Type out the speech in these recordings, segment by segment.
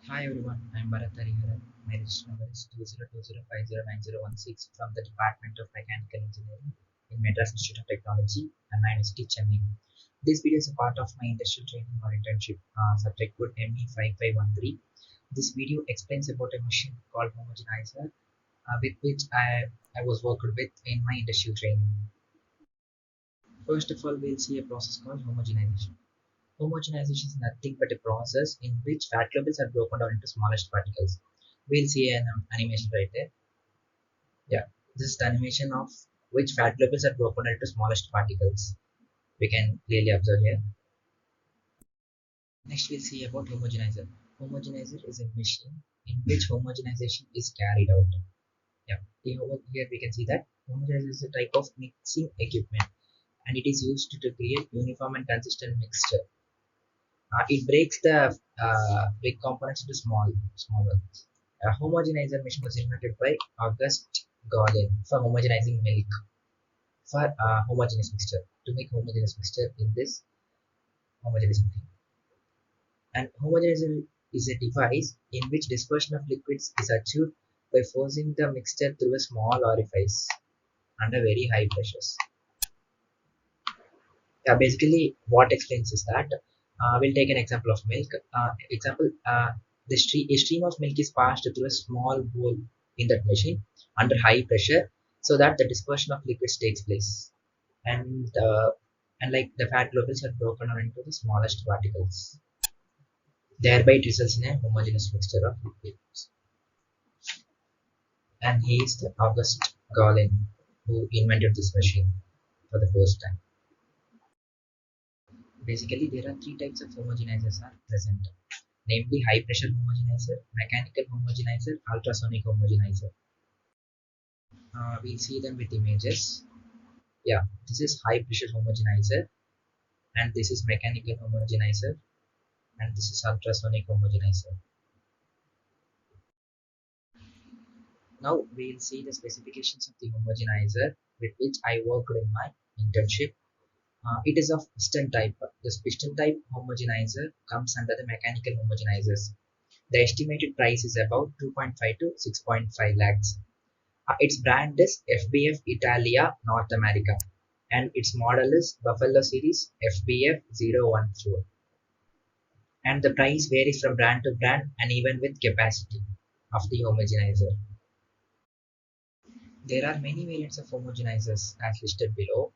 Hi everyone, I'm Bharat Hariharan. My register number is 2020509016 from the Department of Mechanical Engineering in Madras Institute of Technology and my University Chennai. This video is a part of my industrial training or internship subject code ME5513. This video explains about a machine called Homogenizer with which I was worked with in my industrial training. First of all, we'll see a process called homogenization. Homogenization is nothing but a process in which fat globules are broken down into smallest particles. We'll see an animation right there. Yeah, this is the animation of which fat globules are broken down into smallest particles. We can clearly observe here. Next, we'll see about homogenizer. Homogenizer is a machine in which homogenization is carried out. Yeah, here we can see that homogenizer is a type of mixing equipment and it is used to create uniform and consistent mixture. It breaks the big components into small ones. A homogenizer machine was invented by August Gauguin for homogenizing milk for homogeneous mixture to make homogeneous mixture in this homogeneous thing. And homogenizer is a device in which dispersion of liquids is achieved by forcing the mixture through a small orifice under very high pressures. Yeah, basically what explains is that we'll take an example of milk. A stream of milk is passed through a small hole in that machine under high pressure so that the dispersion of liquids takes place. And like the fat globules are broken down into the smallest particles. Thereby it results in a homogeneous mixture of liquids. And he is the August Gauguin who invented this machine for the first time. Basically, there are three types of homogenizers are present, namely high pressure homogenizer, mechanical homogenizer, ultrasonic homogenizer. We'll see them with images. Yeah, this is high pressure homogenizer, and this is mechanical homogenizer, and this is ultrasonic homogenizer. Now we'll see the specifications of the homogenizer with which I worked in my internship. It is of piston type. This piston type homogenizer comes under the mechanical homogenizers. The estimated price is about 2.5 to 6.5 lakhs. Its brand is FBF Italia North America and its model is Buffalo Series FBF014, and the price varies from brand to brand and even with capacity of the homogenizer. There are many variants of homogenizers as listed below.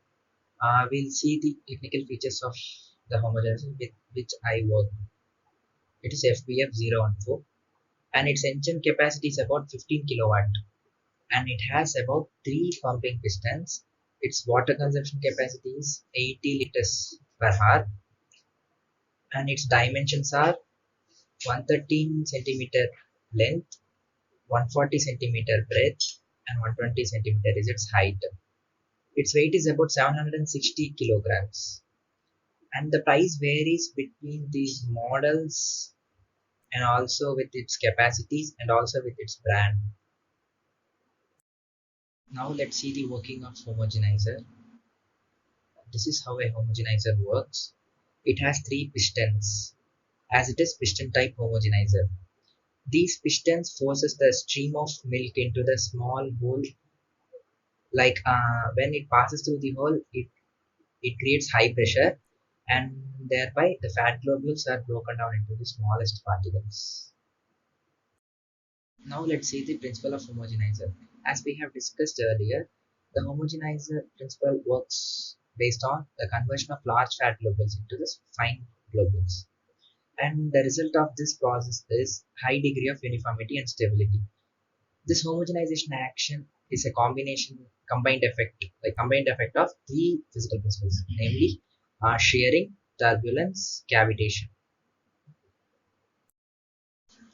We'll see the technical features of the homogenizer with which I work. It is FBF014 and its engine capacity is about 15 kilowatt and it has about 3 pumping pistons. Its water consumption capacity is 80 liters per hour and its dimensions are 113 centimeter length, 140 centimeter breadth and 120 centimeter is its height. Its weight is about 760 kilograms and the price varies between these models and also with its capacities and also with its brand. Now let's see the working of homogenizer. This is how a homogenizer works. It has three pistons as it is piston type homogenizer. These pistons forces the stream of milk into the small hole. Like when it passes through the hole, it creates high pressure and thereby the fat globules are broken down into the smallest particles. Now let's see the principle of homogenizer. As we have discussed earlier, the homogenizer principle works based on the conversion of large fat globules into the fine globules. And the result of this process is high degree of uniformity and stability. This homogenization action is a combined effect of three physical principles, namely shearing, turbulence, cavitation.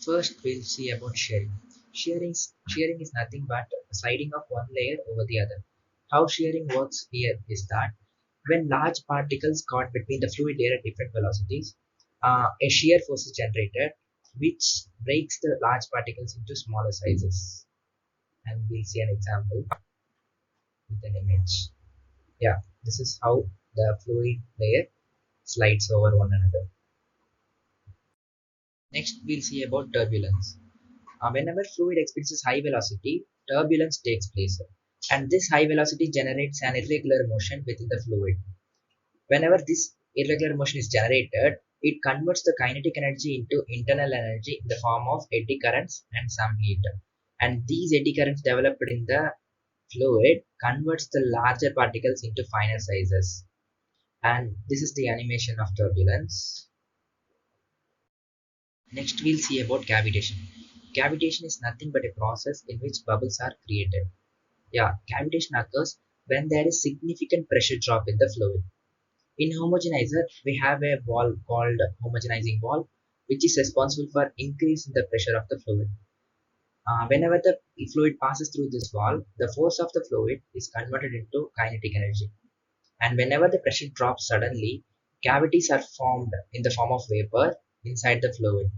First, we'll see about shearing. Shearing is nothing but sliding of one layer over the other. How shearing works here is that when large particles caught between the fluid layer at different velocities, a shear force is generated, which breaks the large particles into smaller sizes. And we'll see an example with an image. Yeah, this is how the fluid layer slides over one another. Next, we'll see about turbulence. Whenever fluid experiences high velocity, turbulence takes place. And this high velocity generates an irregular motion within the fluid. Whenever this irregular motion is generated, it converts the kinetic energy into internal energy in the form of eddy currents and some heat. And these eddy currents developed in the fluid converts the larger particles into finer sizes. And this is the animation of turbulence. Next, we'll see about cavitation. Cavitation is nothing but a process in which bubbles are created. Yeah, cavitation occurs when there is significant pressure drop in the fluid. In homogenizer, we have a valve called homogenizing valve, which is responsible for increasing the pressure of the fluid. Whenever the fluid passes through this valve, the force of the fluid is converted into kinetic energy. And whenever the pressure drops suddenly, cavities are formed in the form of vapor inside the fluid.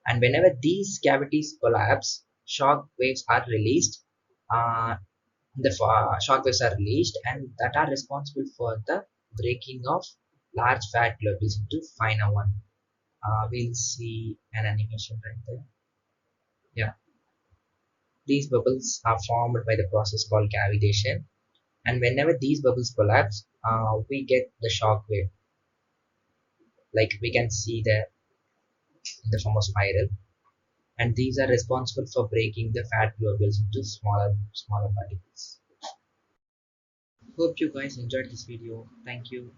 And whenever these cavities collapse, shock waves are released. Uh, shock waves are released, and that are responsible for the breaking of large fat globules into finer one. We'll see an animation right there. Yeah, these bubbles are formed by the process called cavitation, and whenever these bubbles collapse, we get the shock wave. Like we can see there in the form of spiral, and these are responsible for breaking the fat globules into smaller particles. Hope you guys enjoyed this video. Thank you.